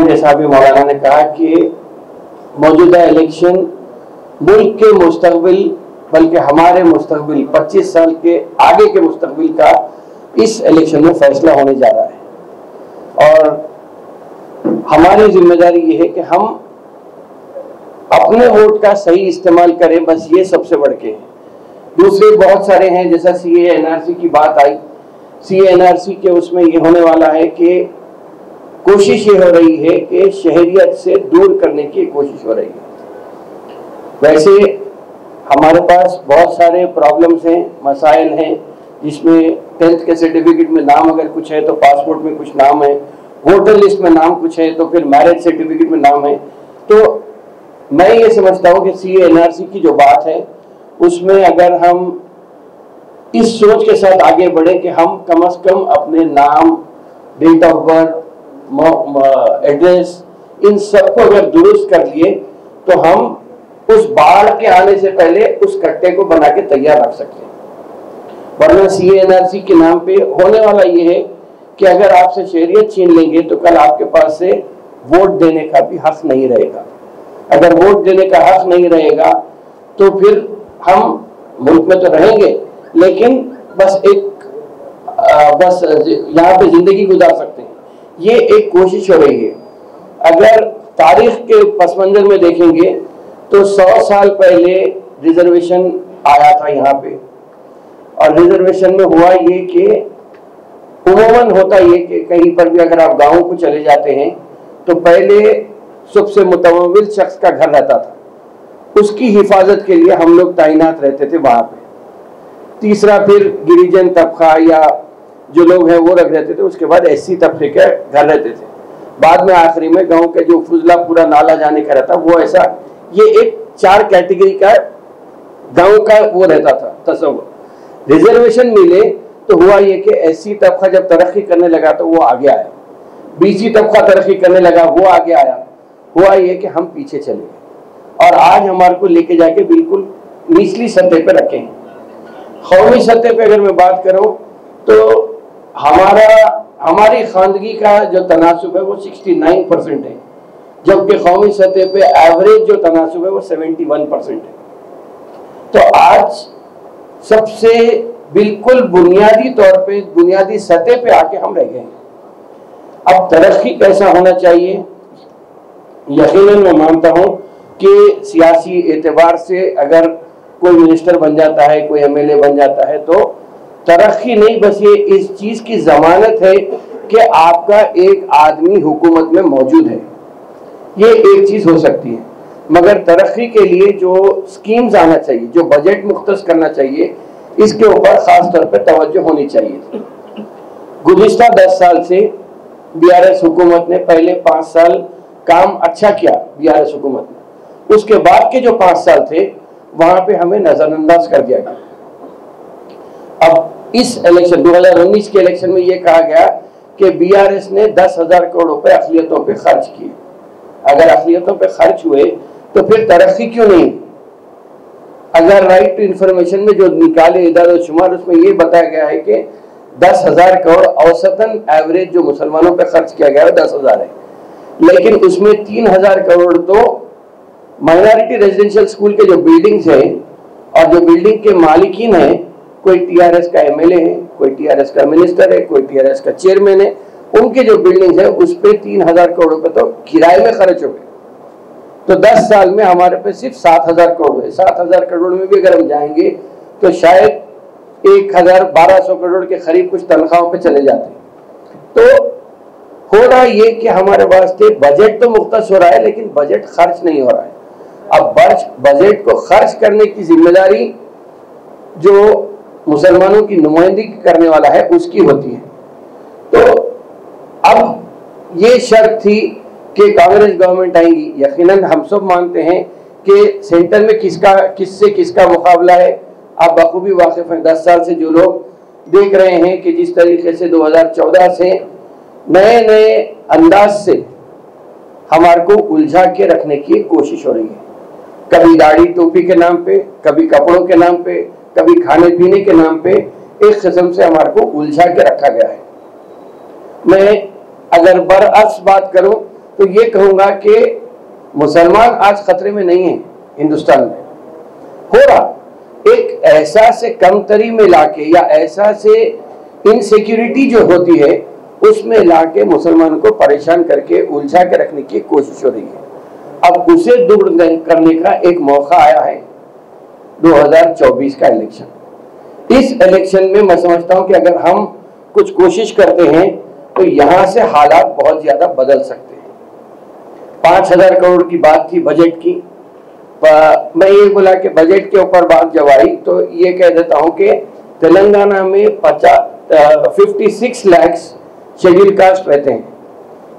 जैसा अभी मौलाना ने कहा कि मौजूदा इलेक्शन मुल्क के मुस्तकबिल, बल्कि हमारे मुस्तकबिल 25 साल के आगे के मुस्तकबिल का इस इलेक्शन में फैसला होने जा रहा है। और हमारी जिम्मेदारी ये है कि हम अपने वोट का सही इस्तेमाल करें, बस ये सबसे बढ़ के। दूसरे बहुत सारे हैं, जैसा सीए एनआरसी की बात आई। सीए एनआरसी के उसमें ये होने वाला है कि कोशिश ये हो रही है कि शहरियत से दूर करने की कोशिश हो रही है। वैसे हमारे पास बहुत सारे प्रॉब्लम्स हैं, मसाइल हैं, जिसमें 10th के सर्टिफिकेट में नाम अगर कुछ है तो पासपोर्ट में कुछ नाम है, वोटर लिस्ट में नाम कुछ है तो फिर मैरिज सर्टिफिकेट में नाम है। तो मैं ये समझता हूँ कि सीए एनआरसी की जो बात है उसमें अगर हम इस सोच के साथ आगे बढ़े कि हम कम से कम अपने नाम, डेट ऑफ बर्थ, एड्रेस, इन सबको अगर दुरुस्त कर लिए तो हम उस बाढ़ के आने से पहले उस कट्टे को बना के तैयार रख सकते हैं। वरना सीए एनआरसी के नाम पे होने वाला ये है कि अगर आपसे शहरियत छीन लेंगे तो कल आपके पास से वोट देने का भी हक नहीं रहेगा। अगर वोट देने का हक नहीं रहेगा तो फिर हम मुल्क में तो रहेंगे, लेकिन बस यहाँ पे जिंदगी गुजार सकते हैं। ये एक कोशिश हो रही है। अगर तारीख के पस मंजर में देखेंगे तो 100 साल पहले रिजर्वेशन आया था यहाँ पे, और रिजर्वेशन में हुआ ये कि उमूमन होता ये कि कहीं पर भी अगर आप गाँव को चले जाते हैं तो पहले सबसे मुतवव्विल शख्स का घर रहता था, उसकी हिफाजत के लिए हम लोग तैनात रहते थे वहां पे। तीसरा फिर गिरिजन तबका या जो लोग हैं वो रख देते थे, उसके बाद एससी तबके के घर रहते थे। बाद में आखिरी में गांव के जो फुजला पूरा नाला जाने का रहता वो ऐसा, ये एक 4 कैटेगरी का गांव का वो रहता था तस्वुर। रिजर्वेशन मिले तो हुआ ये कि एससी तबका जब तरक्की करने लगा तो वो आगे आया, बीसी तबका तरक्की करने लगा वो आगे आया। हुआ ये कि हम पीछे चले गए और आज हमारे को लेके जाके बिल्कुल निचली सतह पे रखे हैं। कौमी सतह पे अगर मैं बात करूं तो हमारी खानदगी का जो तनासुब है वो 69% है, जबकि कौमी सतह पे एवरेज जो तनासुब है वो 71% है। तो आज सबसे बिल्कुल बुनियादी तौर पे, बुनियादी सतह पे आके हम रह गए हैं। अब तरक्की कैसा होना चाहिए, यकीनन मैं मानता हूं कि सियासी एतबार से अगर कोई मिनिस्टर बन जाता है, कोई एमएलए बन जाता है तो तरक्की नहीं, बस ये इस चीज की जमानत है कि आपका एक आदमी हुकूमत में मौजूद है। ये एक चीज हो सकती है, मगर तरक्की के लिए जो स्कीम्स आना चाहिए, जो बजट मुख्तस करना चाहिए, इसके ऊपर खास तौर पर तवज्जो होनी चाहिए। गुज़िश्ता 10 साल से बीआरएस हुकूमत ने पहले 5 साल काम अच्छा किया बीआरएस हुकूमत ने, उसके बाद के जो 5 साल थे वहां पे हमें नजरअंदाज कर दिया गया। अब इस इलेक्शन 2019 के इलेक्शन में यह कहा गया कि बीआरएस ने 10,000 करोड़ रुपए अक़लियतों पे खर्च किए। अगर अक़लियतों पे खर्च हुए तो फिर तरक्की क्यों नहीं? अगर राइट टू इंफॉर्मेशन में जो निकाले इदारा शुमार, उसमें यह बताया गया है कि 10,000 करोड़ औसतन एवरेज जो मुसलमानों पे खर्च किया गया है 10,000 है, लेकिन उसमें 3,000 करोड़ तो माइनॉरिटी रेजिडेंशियल स्कूल के जो बिल्डिंग्स हैं और जो बिल्डिंग के मालिकीन हैं, कोई टीआरएस का एमएलए है, कोई टीआरएस का मिनिस्टर है, कोई टीआरएस का चेयरमैन है, उनके जो बिल्डिंग्स है उस पे 3,000 करोड़ रुपए तो किराए में खर्च हो गए। तो 10 साल में हमारे पे सिर्फ 7,000 करोड़ है। 7,000 करोड़ में भी अगर हम जाएंगे तो शायद 1,1200 करोड़ के करीब कुछ तनख्वाहों पे चले जाते हैं। तो हो रहा ये कि हमारे वास्ते बजट तो मुख्तस हो रहा है, लेकिन बजट खर्च नहीं हो रहा है। अब बजट को खर्च करने की जिम्मेदारी जो मुसलमानों की नुमाइंदगी करने वाला है उसकी होती है। तो अब ये शर्त थी कि कांग्रेस गवर्नमेंट आएगी। यकीनन हम सब मानते हैं कि सेंटर में किससे किसका मुकाबला है, आप बखूबी वाकिफ हैं। 10 साल से जो लोग देख रहे हैं कि जिस तरीके से 2014 से नए नए अंदाज से हमारे को उलझा के रखने की कोशिश हो रही है। कभी दाढ़ी टोपी के नाम पे, कभी कपड़ों के नाम पे, कभी खाने पीने के नाम पे एक किस्म से हमारे को उलझा के रखा गया है। मैं अगर बरअक्स बात करूं तो ये कहूंगा कि मुसलमान आज खतरे में नहीं है हिंदुस्तान में। हो रहा एक ऐसा से कमतरी में लाके या ऐसा से इनसिक्योरिटी जो होती है उसमें लाके मुसलमान को परेशान करके उलझा के रखने की कोशिश हो रही है। अब उसे दूर करने का एक मौका आया है 2024 का इलेक्शन। इस इलेक्शन में मैं समझता हूं कि अगर हम कुछ कोशिश करते हैं तो यहां से हालात बहुत ज्यादा बदल सकते हैं। 5,000 करोड़ की बात थी बजट की, मैं ये बोला कि बजट के ऊपर बात जब आई तो ये कह देता हूं कि तेलंगाना में 56 लाख शेड्यूल कास्ट रहते हैं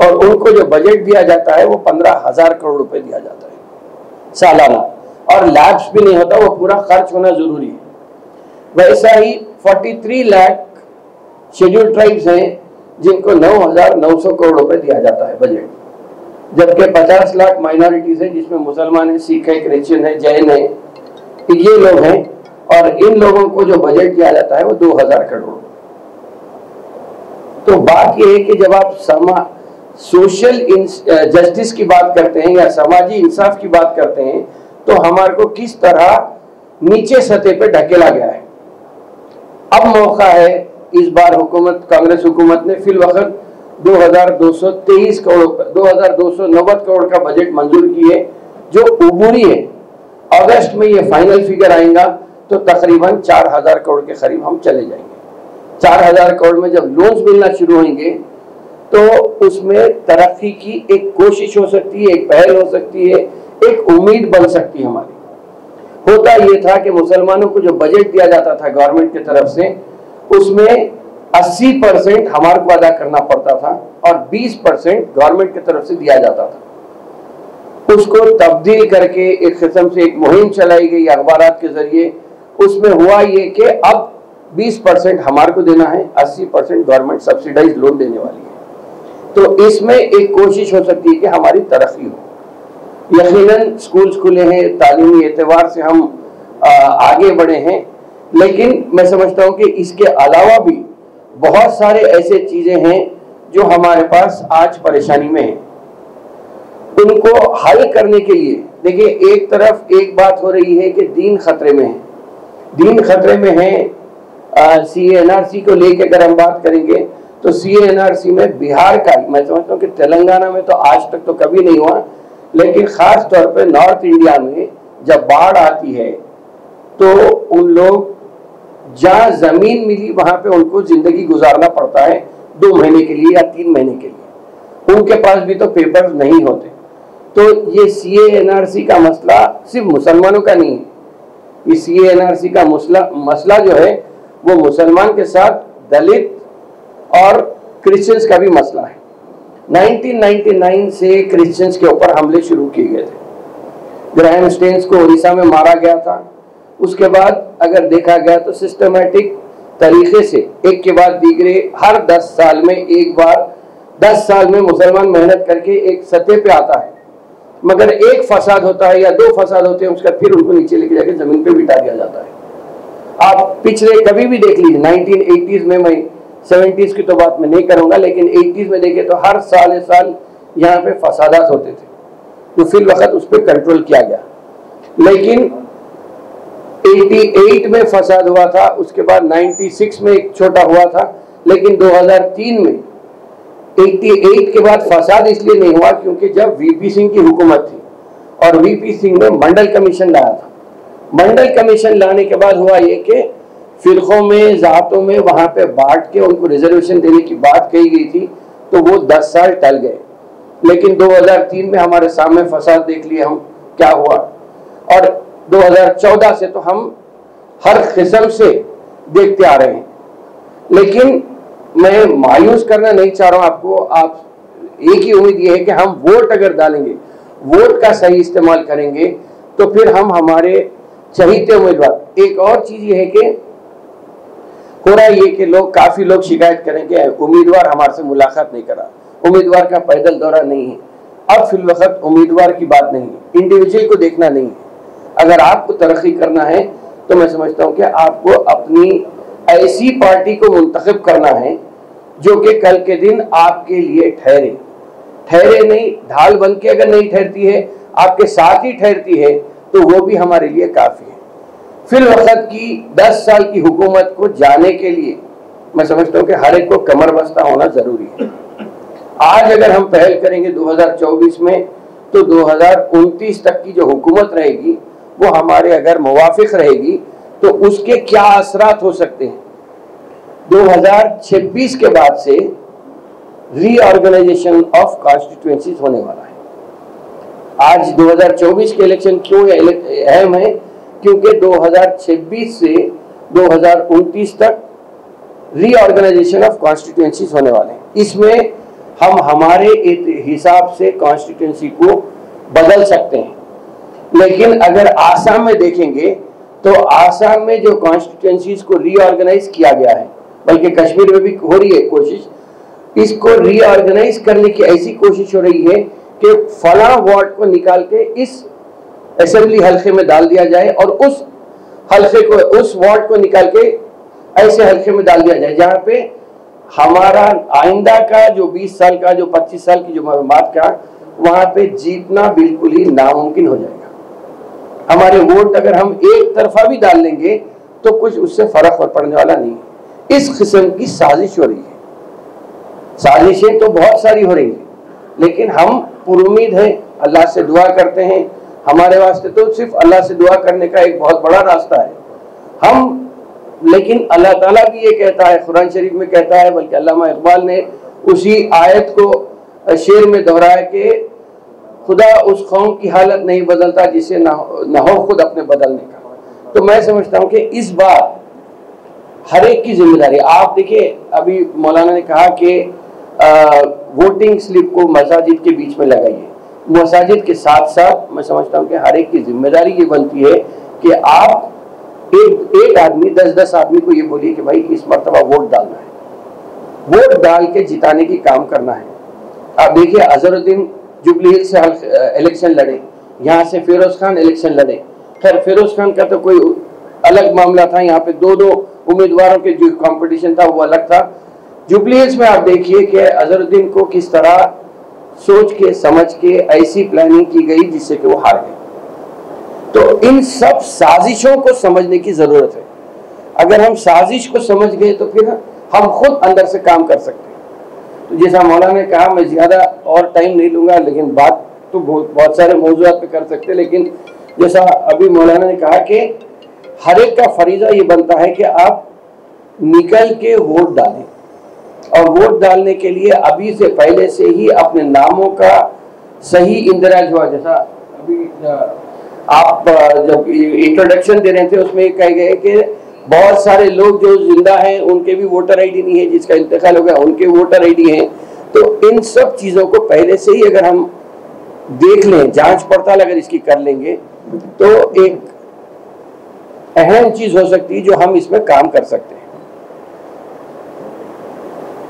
और उनको जो बजट दिया जाता है वो 15,000 करोड़ रुपए दिया जाता है सालाना, और लैप्स भी नहीं होता, वो पूरा खर्च होना जरूरी है। वैसा ही 43 लाख शेड्यूल ट्राइब्स हैं जिनको 9,900 करोड़ रुपए दिया जाता है बजट, जबकि 50 लाख माइनॉरिटीज हैं जिसमें मुसलमान है, सिख है, क्रिश्चियन है, जैन है, ये लोग हैं, और इन लोगों को जो बजट दिया जाता है वो 2,000 करोड़। तो बात यह है कि जब आप सोशल जस्टिस की बात करते हैं या समाजी इंसाफ की बात करते हैं तो हमारे को किस तरह नीचे सतह पे ढकेला गया है। अब मौका है, इस बार हुकूमत, कांग्रेस हुकूमत ने फिलवक्त 2,223 करोड़ 2,290 करोड़ का बजट मंजूर की है जो उबूरी है। अगस्त में ये फाइनल फिगर आएगा तो तकरीबन 4,000 करोड़ के करीब हम चले जाएंगे। 4,000 करोड़ में जब लोन्स मिलना शुरू होंगे तो उसमें तरक्की की एक कोशिश हो सकती है, एक पहल हो सकती है, एक उम्मीद बन सकती है हमारी। होता ये था कि मुसलमानों को जो बजट दिया जाता था गवर्नमेंट की तरफ से उसमें 80% हमारे को अदा करना पड़ता था और 20% गवर्नमेंट की तरफ से दिया जाता था। उसको तब्दील करके एक किस्म से एक मुहिम चलाई गई अखबारात के जरिए। उसमें हुआ ये कि अब 20% हमारे को देना है, 80% गवर्नमेंट सब्सिडाइज लोन देने वाली है। तो इसमें एक कोशिश हो सकती है कि हमारी तरक्की हो। यकीनन स्कूल्स खुले हैं, तालीमी एतबार से हम आगे बढ़े हैं, लेकिन मैं समझता हूं कि इसके अलावा भी बहुत सारे ऐसे चीजें हैं जो हमारे पास आज परेशानी में हैं। उनको हल करने के लिए देखिए, एक तरफ एक बात हो रही है कि दीन खतरे में है, दीन खतरे में है। CA/NRC को लेकर अगर हम बात करेंगे तो CA/NRC में बिहार का, मैं समझता हूँ कि तेलंगाना में तो आज तक तो कभी नहीं हुआ, लेकिन खास तौर पे नॉर्थ इंडिया में जब बाढ़ आती है तो उन लोग जहाँ जमीन मिली वहां पे उनको जिंदगी गुजारना पड़ता है 2 महीने के लिए या 3 महीने के लिए। उनके पास भी तो पेपर्स नहीं होते। तो ये CA/NRC का मसला सिर्फ मुसलमानों का नहीं है, ये CA/NRC का मसला जो है वो मुसलमान के साथ दलित और क्रिश्चियंस का भी मसला है। 1999 से क्रिश्चियंस के ऊपर हमले शुरू किए गए थे। ग्राहम स्टेन्स को उड़ीसा में मारा गया था। उसके बाद अगर देखा गया तो सिस्टमैटिक तरीके से एक के बाद दीगरे हर 10 साल में एक बार, 10 साल में मुसलमान मेहनत करके एक सतह पे आता है, मगर एक फसाद होता है या 2 फसाद होते हैं, उसका फिर उनको नीचे लेके जाके जमीन पे बिठा दिया जाता है। आप पिछले कभी भी देख लीजिए, 1980s में, मैं 70s की तो बात मैं नहीं करूंगा, लेकिन 80s में देखे तो हर साल यहाँ पे फसादात होते थे, तो फिर वक्त उस पर कंट्रोल किया गया। लेकिन 88 में फसाद हुआ था, उसके बाद 96 में एक छोटा हुआ था, लेकिन 2003 में 88 के बाद फसाद इसलिए नहीं हुआ क्योंकि जब VP सिंह की हुकूमत थी और VP सिंह ने मंडल कमीशन लाया था। मंडल कमीशन लाने के बाद हुआ ये कि फिरकों में, जातों में वहां पे बांट के उनको रिजर्वेशन देने की बात कही गई थी, तो वो 10 साल टल गए। लेकिन 2003 में हमारे सामने फसाद देख लिए हम क्या हुआ, और 2014 से तो हम हर किस्म से देखते आ रहे हैं। लेकिन मैं मायूस करना नहीं चाह रहा हूं आपको। आप एक ही उम्मीद ये है कि हम वोट अगर डालेंगे, वोट का सही इस्तेमाल करेंगे, तो फिर हम हमारे चहीते उम्मीदवार। एक और चीज ये है कि हो रहा है ये कि काफी लोग शिकायत करेंगे उम्मीदवार हमारे से मुलाकात नहीं करा, उम्मीदवार का पैदल दौरा नहीं है। अब फिल वक्त उम्मीदवार की बात नहीं है, इंडिविजुअल को देखना नहीं है। अगर आपको तरक्की करना है तो मैं समझता हूं कि आपको अपनी ऐसी पार्टी को मुंतखब करना है जो कि कल के दिन आपके लिए ठहरे। ठहरे नहीं, ढाल बन के अगर नहीं ठहरती है, आपके साथ ही ठहरती है, तो वो भी हमारे लिए काफी है। फिर वक्त की 10 साल की हुकूमत को जाने के लिए मैं समझता हूँ कि हर एक को कमर बस्ता होना जरूरी है। आज अगर हम पहल करेंगे 2024 में, तो 2029 तक की जो हुकूमत रहेगी वो हमारे अगर मुवाफिक रहेगी तो उसके क्या असरात हो सकते हैं। 2026 के बाद से रीऑर्गेनाइजेशन ऑफ कॉन्स्टिट्यूएंसीज होने वाला है। आज 2024 के इलेक्शन क्यों अहम है, क्योंकि 2026 से 2029 तक रीऑर्गेनाइजेशन ऑफ कॉन्स्टिट्यूएंसीज होने वाले हैं। इसमें हम हमारे हिसाब से कॉन्स्टिट्यूएंसी को बदल सकते हैं, लेकिन अगर आसाम में देखेंगे तो आसाम में जो कॉन्स्टिट्यूएंसीज को रीऑर्गेनाइज किया गया है, बल्कि कश्मीर में भी हो रही है कोशिश, इसको रीऑर्गेनाइज करने की ऐसी कोशिश हो रही है कि फला वार्ड को निकाल के इस असेंबली हल्के में डाल दिया जाए और उस हल्के को, उस वार्ड को निकाल के ऐसे हल्के में डाल दिया जाए जहां पे हमारा आइंदा का जो 20 साल का, जो 25 साल की जो बात का, वहां पे जीतना बिल्कुल ही नामुमकिन हो जाएगा। हमारे वोट अगर हम एक तरफा भी डाल लेंगे तो कुछ उससे फर्क पड़ने वाला नहीं है। इस किस्म की साजिश हो रही है। साजिशें तो बहुत सारी हो रही है, लेकिन हम पुरुमीद हैं, अल्लाह से दुआ करते हैं। हमारे वास्ते तो सिर्फ अल्लाह से दुआ करने का एक बहुत बड़ा रास्ता है। हम लेकिन अल्लाह ताला भी ये कहता है, कुरान शरीफ में कहता है, बल्कि अल्लामा इकबाल ने उसी आयत को शेर में दोहराया कि खुदा उस कौम की हालत नहीं बदलता जिसे न हो खुद अपने बदलने का। तो मैं समझता हूँ कि इस बार हर एक की जिम्मेदारी, आप देखिए अभी मौलाना ने कहा कि वोटिंग स्लिप को मसाजिद के बीच में लगाइए। मसाजिद के साथ साथ मैं समझता हूँ कि हर एक की जिम्मेदारी ये बनती है कि आप एक आदमी 10-10 आदमी को ये बोलिए कि भाई इस मर्तबा वोट डालना है, वोट डाल के जिताने की काम करना है। आप देखिए अजहरुद्दीन जुबली हिल से इलेक्शन लड़े, यहाँ से फिरोज खान इलेक्शन लड़े। खैर फिरोज खान का तो कोई अलग मामला था, यहाँ पे दो उम्मीदवारों के जो कंपटीशन था वो अलग था। जुबली हिल्स में आप देखिए कि अजहरुद्दीन को किस तरह सोच के समझ के ऐसी प्लानिंग की गई जिससे कि वो हार गए। तो इन सब साजिशों को समझने की जरूरत है। अगर हम साजिश को समझ गए तो फिर हम खुद अंदर से काम कर सकते हैं। तो जैसा मौलाना ने कहा, मैं ज्यादा और टाइम नहीं लूंगा, लेकिन बात तो बहुत सारे मौजूदात पे कर सकते हैं, लेकिन जैसा अभी मौलाना ने कहा कि हर एक का फरीजा ये बनता है कि आप निकल के वोट डालें, और वोट डालने के लिए अभी से पहले से ही अपने नामों का सही इंदराज हुआ। जैसा अभी आप जब इंट्रोडक्शन दे रहे थे उसमें कहे गए कि बहुत सारे लोग जो जिंदा हैं उनके भी वोटर आईडी नहीं है, जिसका इंतकाल हो गया उनके वोटर आईडी हैं। तो इन सब चीजों को पहले से ही अगर हम देख लें, जांच पड़ताल अगर इसकी कर लेंगे, तो एक अहम चीज हो सकती है जो हम इसमें काम कर सकते हैं।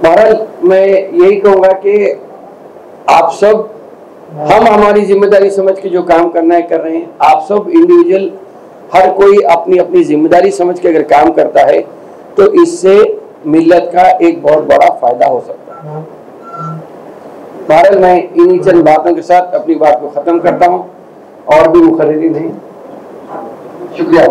बहरहाल मैं यही कहूंगा कि आप सब, हम हमारी जिम्मेदारी समझ के जो काम करना है कर रहे हैं। आप सब इंडिविजुअल, हर कोई अपनी अपनी जिम्मेदारी समझ के अगर काम करता है तो इससे मिल्लत का एक बहुत बड़ा फायदा हो सकता है। बहरहाल मैं इन्हीं चंद बातों के साथ अपनी बात को खत्म करता हूँ, और भी मुखर्रिरीन हैं। शुक्रिया।